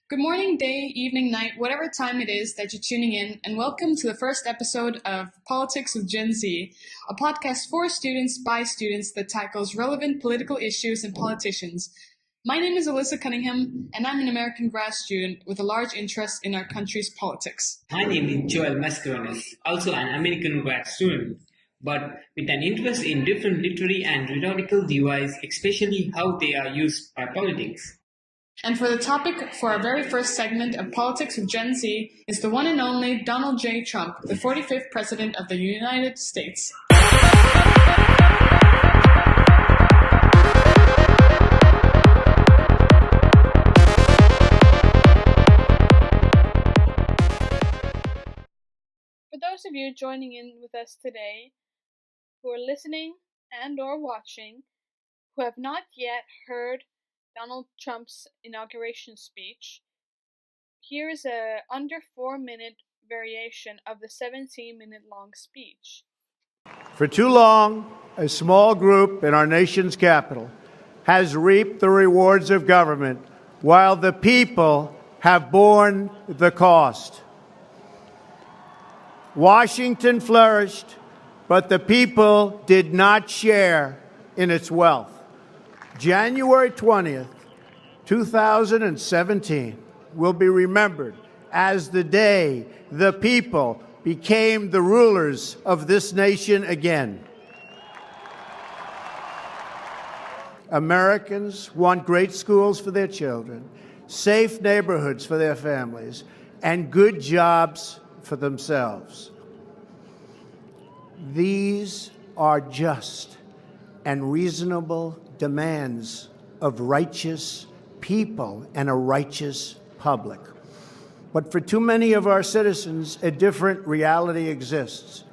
Good morning, day, evening, night, whatever time it is that you're tuning in, and welcome to the first episode of Politics with Gen Z, a podcast for students by students that tackles relevant political issues and politicians. My name is Alyssa Cunningham, and I'm an American grad student with a large interest in our country's politics. My name is Joel Mascarones, also an American grad student, but with an interest in different literary and rhetorical devices, especially how they are used by politics. And for the topic for our very first segment of Politics with Gen Z is the one and only Donald J. Trump, the 45th President of the United States. For those of you joining in with us today, who are listening and or watching, who have not yet heard Donald Trump's inauguration speech, here is a under 4-minute variation of the 17-minute long speech. For too long, a small group in our nation's capital has reaped the rewards of government while the people have borne the cost. Washington flourished, but the people did not share in its wealth. January 20th, 2017 will be remembered as the day the people became the rulers of this nation again. Americans want great schools for their children, safe neighborhoods for their families, and good jobs for themselves. These are just and reasonable demands of righteous people and a righteous public. But for too many of our citizens, a different reality exists.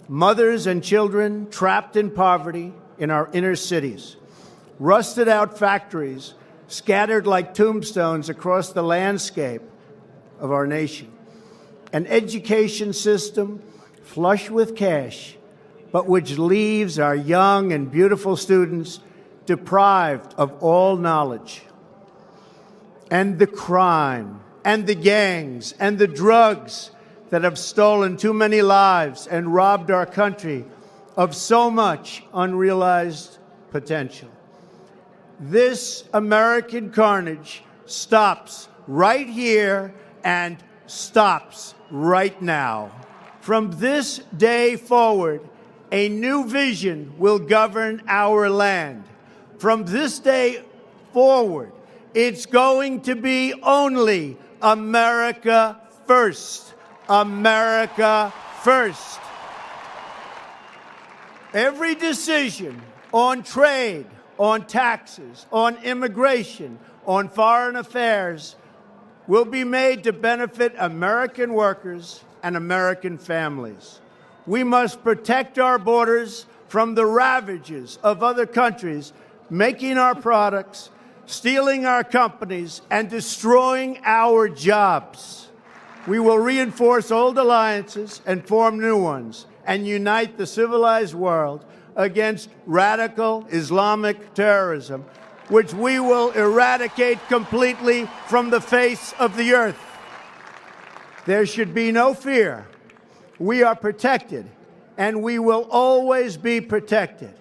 Mothers and children trapped in poverty in our inner cities, rusted out factories scattered like tombstones across the landscape of our nation, an education system flush with cash, but which leaves our young and beautiful students deprived of all knowledge. And the crime, and the gangs, and the drugs that have stolen too many lives and robbed our country of so much unrealized potential. This American carnage stops right here and stops right now. From this day forward, a new vision will govern our land. From this day forward, it's going to be only America first. America first. Every decision on trade, on taxes, on immigration, on foreign affairs will be made to benefit American workers and American families. We must protect our borders from the ravages of other countries making our products, stealing our companies, and destroying our jobs. We will reinforce old alliances and form new ones and unite the civilized world against radical Islamic terrorism, which we will eradicate completely from the face of the earth. There should be no fear. We are protected, and we will always be protected.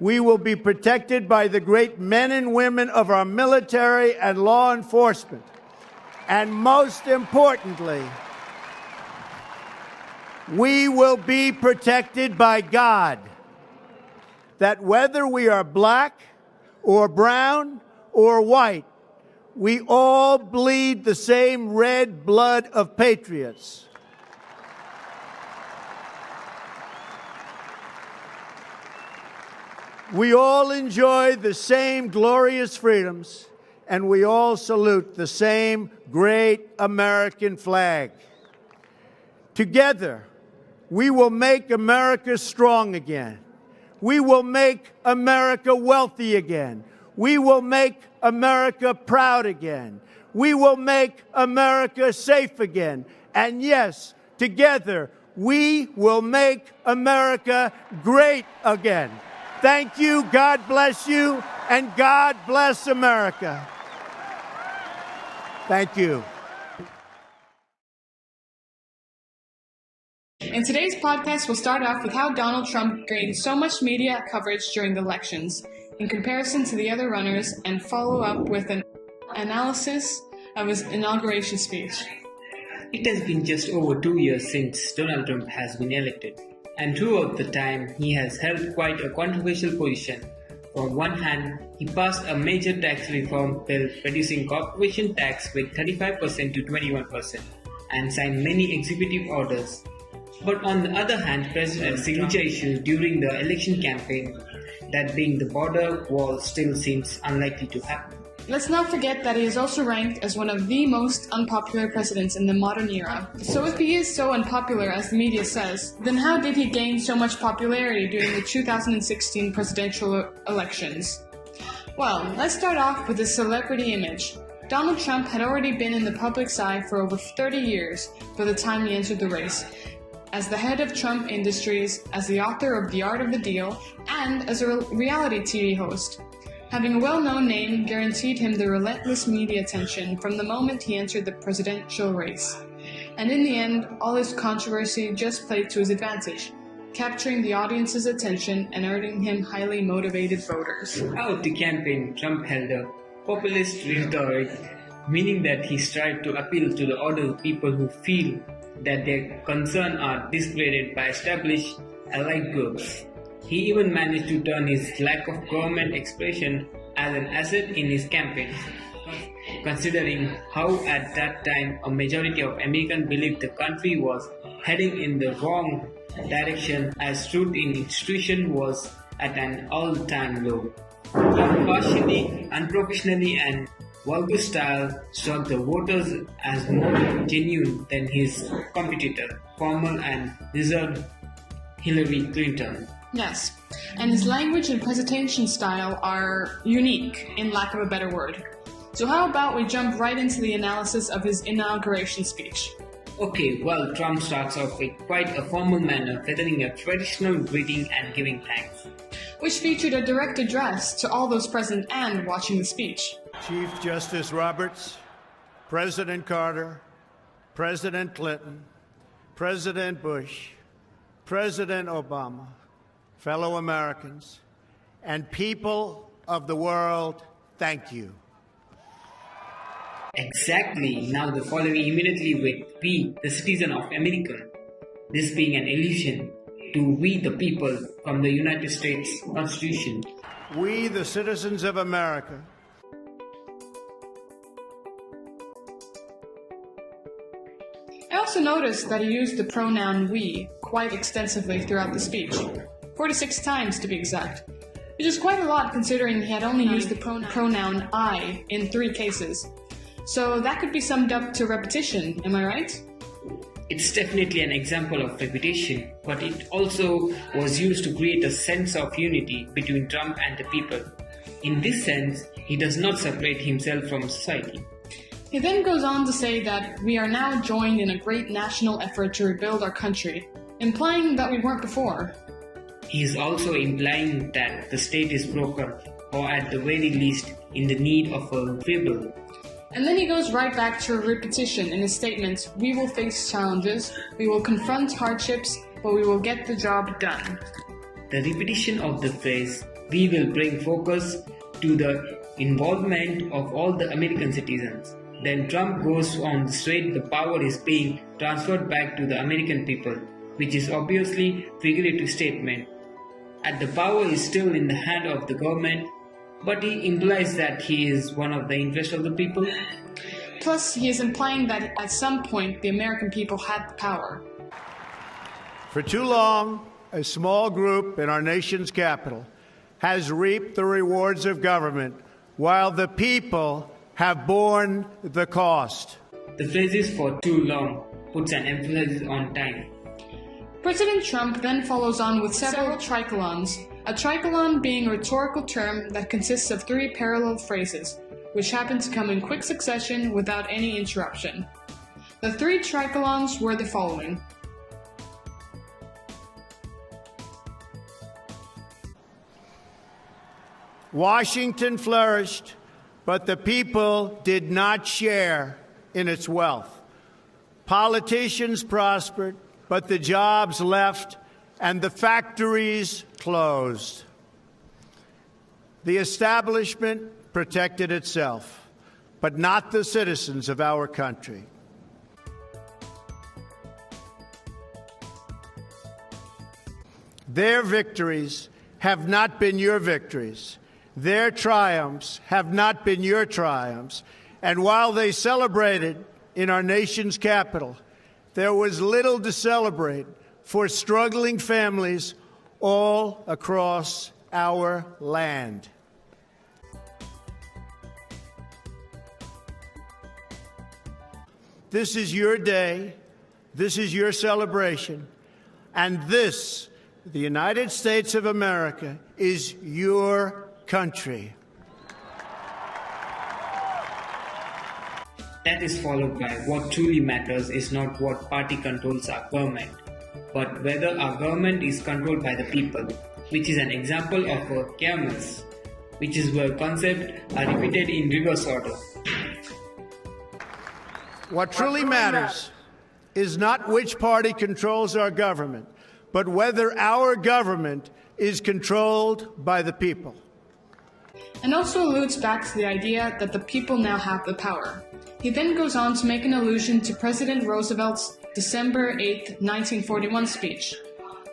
We will be protected by the great men and women of our military and law enforcement. And most importantly, we will be protected by God. That whether we are black or brown or white, we all bleed the same red blood of patriots. We all enjoy the same glorious freedoms, and we all salute the same great American flag. Together, we will make America strong again. We will make America wealthy again. We will make America proud again. We will make America safe again. And yes, together, we will make America great again. Thank you, God bless you, and God bless America. Thank you. In today's podcast, we'll start off with how Donald Trump gained so much media coverage during the elections in comparison to the other runners, and follow up with an analysis of his inauguration speech. It has been just over 2 years since Donald Trump has been elected, and throughout the time he has held quite a controversial position. On one hand, he passed a major tax reform bill reducing corporation tax with 35% to 21% and signed many executive orders. But on the other hand, President signature issues during the election campaign, that being the border wall, still seems unlikely to happen. Let's not forget that he is also ranked as one of the most unpopular presidents in the modern era. So if he is so unpopular as the media says, then how did he gain so much popularity during the 2016 presidential elections? Well, let's start off with his celebrity image. Donald Trump had already been in the public's eye for over 30 years by the time he entered the race, as the head of Trump Industries, as the author of The Art of the Deal, and as a reality TV host. Having a well-known name guaranteed him the relentless media attention from the moment he entered the presidential race. And in the end, all his controversy just played to his advantage, capturing the audience's attention and earning him highly motivated voters. Throughout the campaign, Trump held a populist rhetoric, meaning that he strived to appeal to the order of people who feel that their concerns are discredited by established allied groups. He even managed to turn his lack of government expression as an asset in his campaign, considering how at that time a majority of Americans believed the country was heading in the wrong direction, as truth in institutions was at an all-time low. He partially, unprofessionally and vulgar style struck the voters as more genuine than his competitor, former and reserved Hillary Clinton. Yes, and his language and presentation style are unique, in lack of a better word. So how about we jump right into the analysis of his inauguration speech? Okay, well, Trump starts off with quite a formal manner, feathering a traditional greeting and giving thanks, which featured a direct address to all those present and watching the speech. Chief Justice Roberts, President Carter, President Clinton, President Bush, President Obama, fellow Americans, and people of the world, thank you. Exactly. Now the following immediately with we, the citizen of America. This being an allusion to we, the people, from the United States Constitution. We, the citizens of America. I also noticed that he used the pronoun we quite extensively throughout the speech, 46 times to be exact, which is quite a lot considering he had only used the pronoun I in 3 cases. So that could be summed up to repetition, am I right? It's definitely an example of repetition, but it also was used to create a sense of unity between Trump and the people. In this sense, he does not separate himself from society. He then goes on to say that we are now joined in a great national effort to rebuild our country, implying that we weren't before. He is also implying that the state is broken, or at the very least, in the need of a rebuild. And then he goes right back to a repetition in his statement, we will face challenges, we will confront hardships, but we will get the job done. The repetition of the phrase, we will bring focus to the involvement of all the American citizens. Then Trump goes on to state the power is being transferred back to the American people, which is obviously figurative statement. And the power is still in the hand of the government, but he implies that he is one of the interests of the people. Plus, he is implying that at some point the American people had the power. For too long, a small group in our nation's capital has reaped the rewards of government while the people have borne the cost. The phrase for too long puts an emphasis on time. President Trump then follows on with several tricolons, a tricolon being a rhetorical term that consists of 3 parallel phrases, which happen to come in quick succession without any interruption. The 3 tricolons were the following. Washington flourished, but the people did not share in its wealth. Politicians prospered, but the jobs left and the factories closed. The establishment protected itself, but not the citizens of our country. Their victories have not been your victories. Their triumphs have not been your triumphs. And while they celebrated in our nation's capital, there was little to celebrate for struggling families all across our land. This is your day, this is your celebration, and this, the United States of America, is your country. That is followed by what truly matters is not what party controls our government, but whether our government is controlled by the people, which is an example of a kermes, which is where concepts are repeated in reverse order. What truly matters is not which party controls our government, but whether our government is controlled by the people. And also alludes back to the idea that the people now have the power. He then goes on to make an allusion to President Roosevelt's December 8, 1941 speech,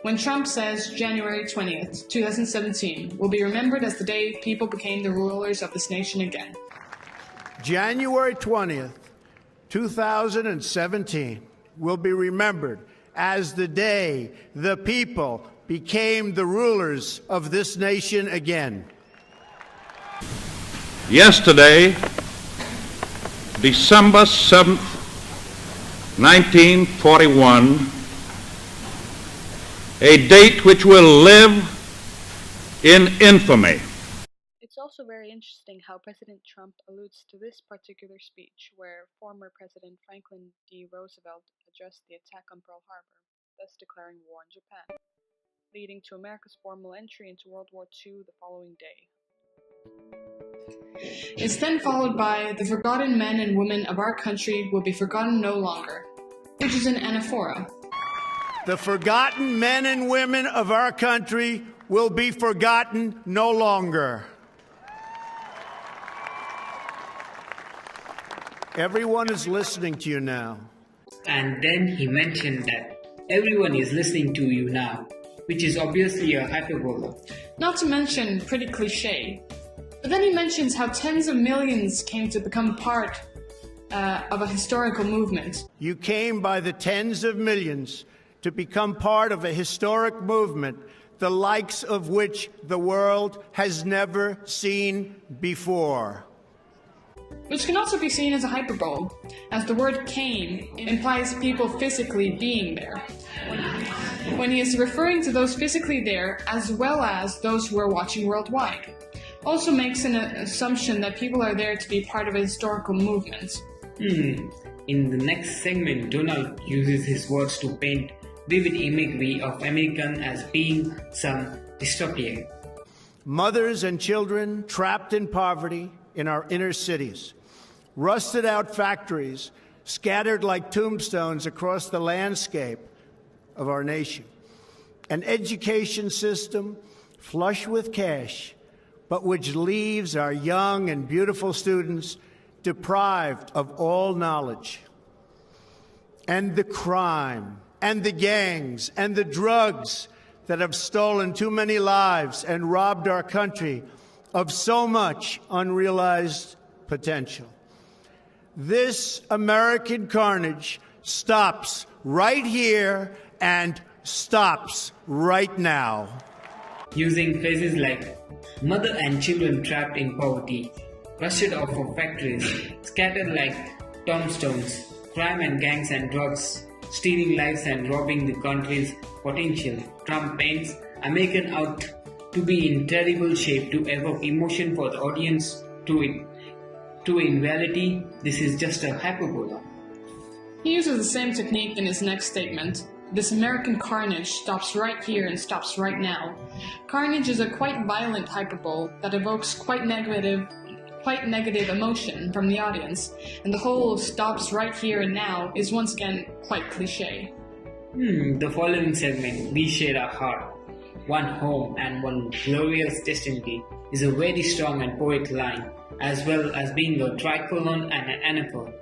when Trump says January 20th, 2017 will be remembered as the day people became the rulers of this nation again. January 20th, 2017 will be remembered as the day the people became the rulers of this nation again. Yesterday, December 7th, 1941, a date which will live in infamy. It's also very interesting how President Trump alludes to this particular speech where former President Franklin D. Roosevelt addressed the attack on Pearl Harbor, thus declaring war on Japan, leading to America's formal entry into World War II the following day. It's then followed by the forgotten men and women of our country will be forgotten no longer, which is an anaphora. The forgotten men and women of our country will be forgotten no longer. Everyone is listening to you now. And then he mentioned that everyone is listening to you now, which is obviously a hyperbola. Not to mention pretty cliche. But then he mentions how tens of millions came to become part of a historical movement. You came by the tens of millions to become part of a historic movement, the likes of which the world has never seen before. Which can also be seen as a hyperbole, as the word came implies people physically being there, when he is referring to those physically there as well as those who are watching worldwide. Also makes an assumption that people are there to be part of a historical movement. In the next segment, Donald uses his words to paint vivid imagery of American as being some dystopia. Mothers and children trapped in poverty in our inner cities, rusted out factories scattered like tombstones across the landscape of our nation, an education system flush with cash, but which leaves our young and beautiful students deprived of all knowledge. And the crime, and the gangs, and the drugs that have stolen too many lives and robbed our country of so much unrealized potential. This American carnage stops right here and stops right now. Using phrases like mother and children trapped in poverty, rusted off of factories, scattered like tombstones, crime and gangs and drugs, stealing lives and robbing the country's potential. Trump paints American out to be in terrible shape to evoke emotion for the audience. In reality, this is just a hyperbola. He uses the same technique in his next statement. This American carnage stops right here and stops right now. Carnage is a quite violent hyperbole that evokes quite negative quite negative emotion from the audience, and the whole stops right here and now is once again quite cliche. The following segment, We Share a Heart, One Home and One Glorious Destiny, is a very strong and poetic line, as well as being a tricolon and an anaphor.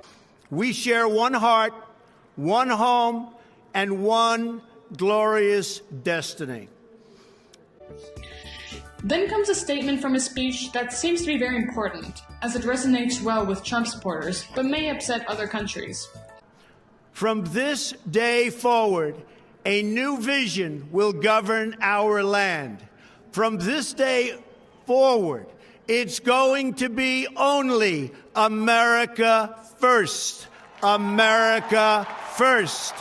We share one heart, one home, and one glorious destiny. Then comes a statement from his speech that seems to be very important, as it resonates well with Trump supporters, but may upset other countries. From this day forward, a new vision will govern our land. From this day forward, it's going to be only America first. America first.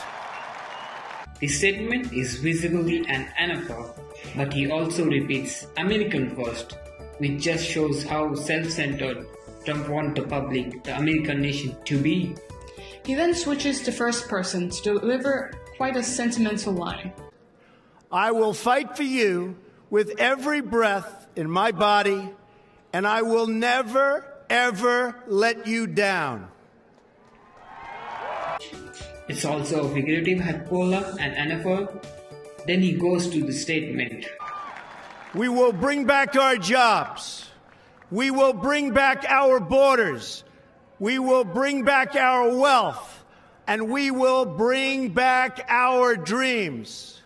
The statement is visibly an anaphor, but he also repeats American first, which just shows how self-centered Trump wants the American nation to be. He then switches to first person to deliver quite a sentimental line. I will fight for you with every breath in my body, and I will never, ever let you down. It's also a figurative hyperbola and anaphor. Then he goes to the statement. We will bring back our jobs. We will bring back our borders. We will bring back our wealth. And we will bring back our dreams.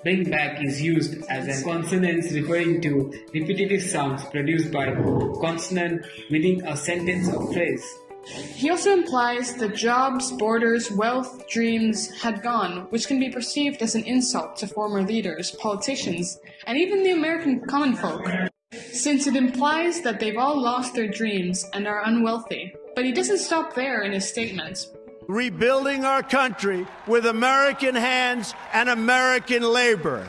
Bring back is used as a consonant referring to repetitive sounds produced by consonant within a sentence or phrase. He also implies that jobs, borders, wealth, dreams had gone, which can be perceived as an insult to former leaders, politicians, and even the American common folk, since it implies that they've all lost their dreams and are unwealthy. But he doesn't stop there in his statement. Rebuilding our country with American hands and American labor.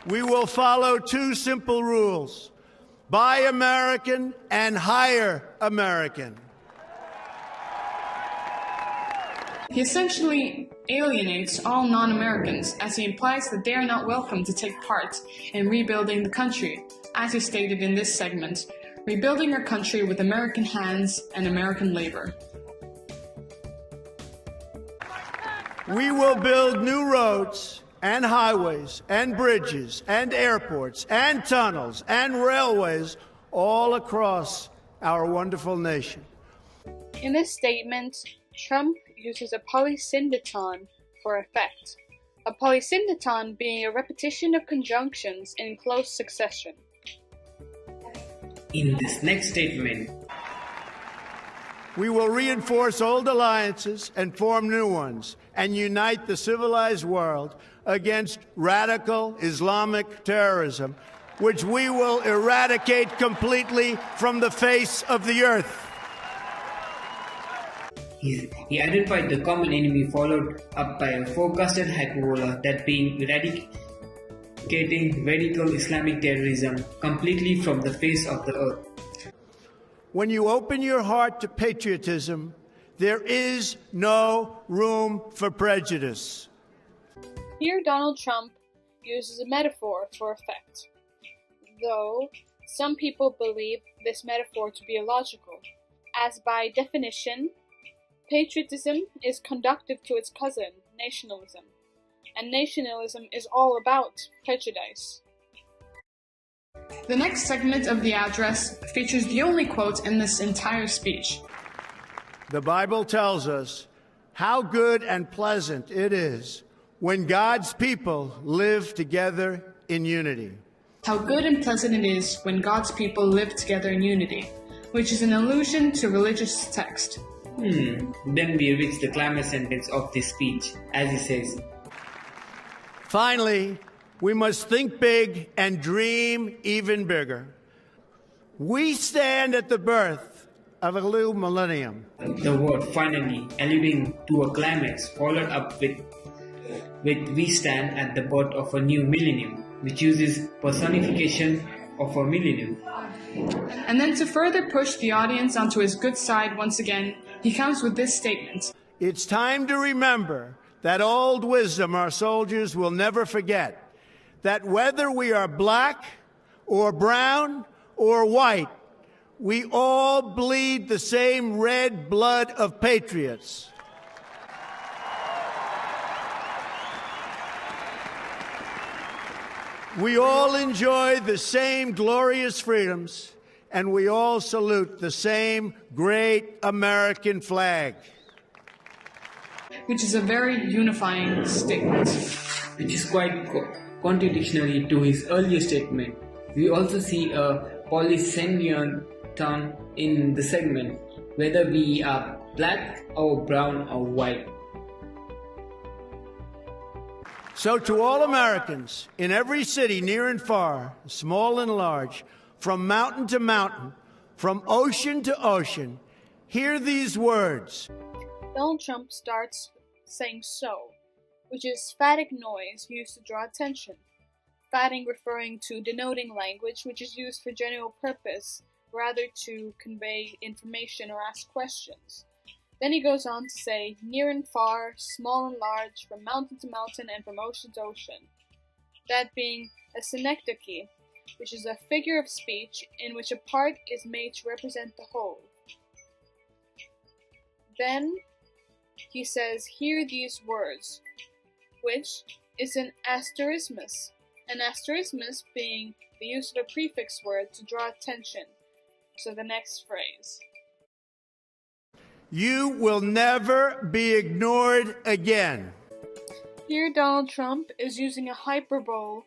We will follow two simple rules. Buy American and hire American. He essentially alienates all non-Americans, as he implies that they are not welcome to take part in rebuilding the country, as he stated in this segment, rebuilding our country with American hands and American labor. We will build new roads and highways and bridges and airports and tunnels and railways all across our wonderful nation. In this statement, Trump uses a polysyndeton for effect, a polysyndeton being a repetition of conjunctions in close succession. In this next statement, we will reinforce old alliances and form new ones and unite the civilized world against radical Islamic terrorism, which we will eradicate completely from the face of the earth. he identified the common enemy, followed up by a forecasted hyperbola, that being eradicating radical Islamic terrorism completely from the face of the earth. When you open your heart to patriotism, there is no room for prejudice. Here Donald Trump uses a metaphor for effect, though some people believe this metaphor to be illogical, as by definition, patriotism is conductive to its cousin, nationalism, and nationalism is all about prejudice. The next segment of the address features the only quote in this entire speech. The Bible tells us how good and pleasant it is when God's people live together in unity. How good and pleasant it is when God's people live together in unity, which is an allusion to religious text. Then we reach the climax sentence of this speech, as he says, Finally, we must think big and dream even bigger. We stand at the birth of a new millennium. The word finally, alluding to a climax, followed up with we stand at the birth of a new millennium, which uses personification of a millennium. And then to further push the audience onto his good side once again, he comes with this statement. It's time to remember that old wisdom our soldiers will never forget, that whether we are black or brown or white, we all bleed the same red blood of patriots. We all enjoy the same glorious freedoms, and we all salute the same great American flag. Which is a very unifying statement. Which is quite contradictory to his earlier statement. We also see a Polysyrian tone in the segment, whether we are black or brown or white. So to all Americans in every city, near and far, small and large, from mountain to mountain, from ocean to ocean, hear these words. Donald Trump starts saying "so," which is phatic noise used to draw attention. Phatic referring to denoting language which is used for general purpose, rather to convey information or ask questions. Then he goes on to say near and far, small and large, from mountain to mountain, and from ocean to ocean. That being a synecdoche, which is a figure of speech in which a part is made to represent the whole. Then he says, hear these words, which is an asterismus. An asterismus being the use of a prefix word to draw attention to the next phrase. You will never be ignored again. Here Donald Trump is using a hyperbole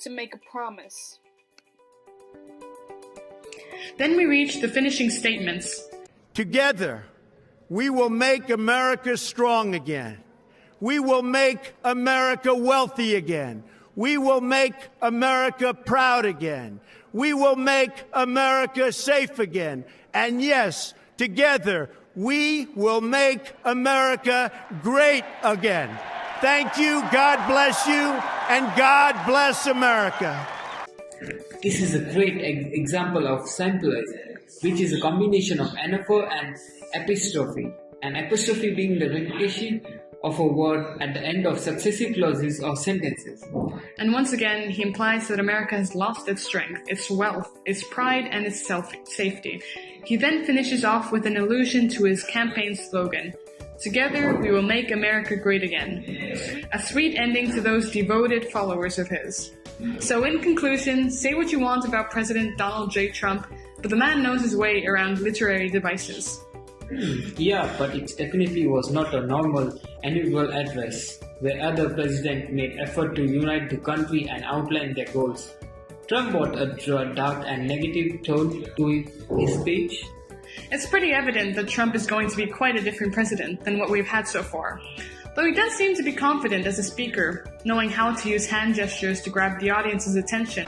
to make a promise. Then we reach the finishing statements. Together, we will make America strong again. We will make America wealthy again. We will make America proud again. We will make America safe again. And yes, together, we will make America great again. Thank you, God bless you, and God bless America. This is a great example of symbolism, which is a combination of anaphor and epistrophe. An epistrophe being the repetition of a word at the end of successive clauses or sentences. And once again, he implies that America has lost its strength, its wealth, its pride, and its safety. He then finishes off with an allusion to his campaign slogan, "Together we will make America great again." A sweet ending to those devoted followers of his. So in conclusion, say what you want about President Donald J. Trump, but the man knows his way around literary devices. Yeah, but it definitely was not a normal annual address, where other presidents made effort to unite the country and outline their goals. Trump brought a dark and negative tone to his speech. It's pretty evident that Trump is going to be quite a different president than what we've had so far. Though he does seem to be confident as a speaker, knowing how to use hand gestures to grab the audience's attention.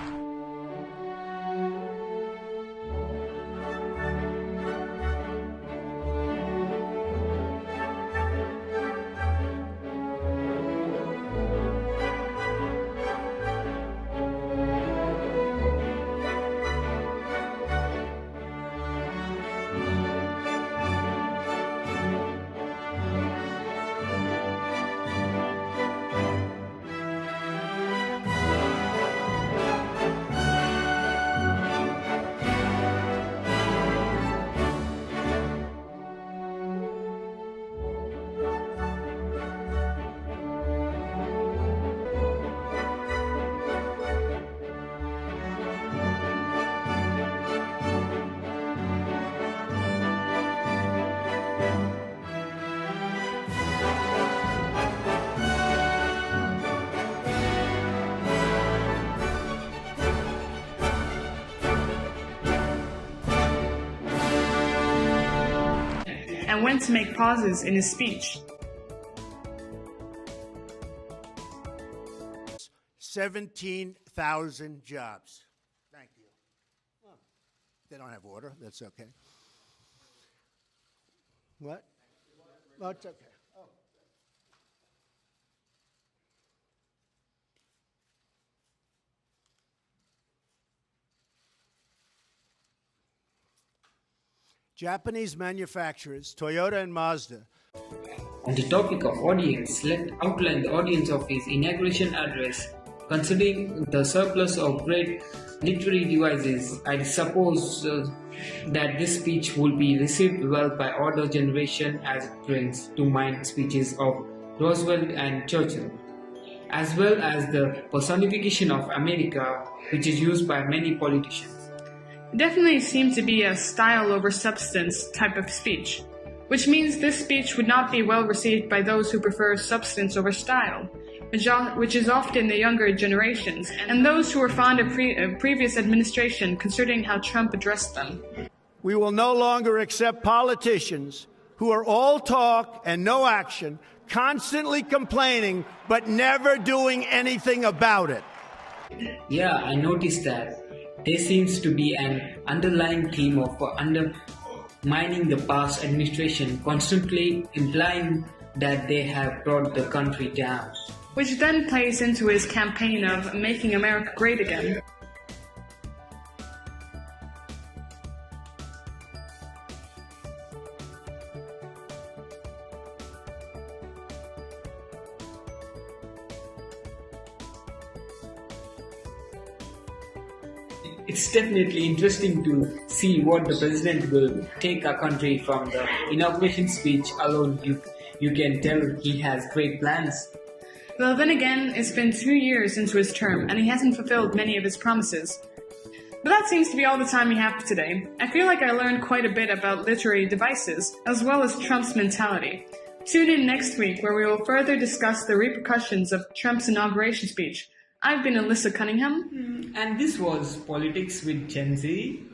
And when to make pauses in his speech. 17,000 jobs. Thank you. Oh, they don't have water. That's okay. What? Oh, it's okay. Oh. Japanese manufacturers, Toyota and Mazda. On the topic of audience, let's outline the audience of his inauguration address Considering the surplus of great literary devices, I suppose that this speech will be received well by older generation as it brings to mind speeches of Roosevelt and Churchill, as well as the personification of America, which is used by many politicians. It definitely seemed to be a style over substance type of speech, which means this speech would not be well received by those who prefer substance over style, which is often the younger generations, and those who are fond of previous administration, considering how Trump addressed them. We will no longer accept politicians who are all talk and no action, constantly complaining but never doing anything about it. Yeah, I noticed that. There seems to be an underlying theme of undermining the past administration, constantly implying that they have brought the country down. Which then plays into his campaign of making America great again. It's definitely interesting to see what the president will take our country from. The inauguration speech alone, you can tell he has great plans. Well, then again, it's been 2 years into his term, and he hasn't fulfilled many of his promises. But that seems to be all the time we have for today. I feel like I learned quite a bit about literary devices, as well as Trump's mentality. Tune in next week, where we will further discuss the repercussions of Trump's inauguration speech. I've been Alyssa Cunningham. And this was Politics with Gen Z.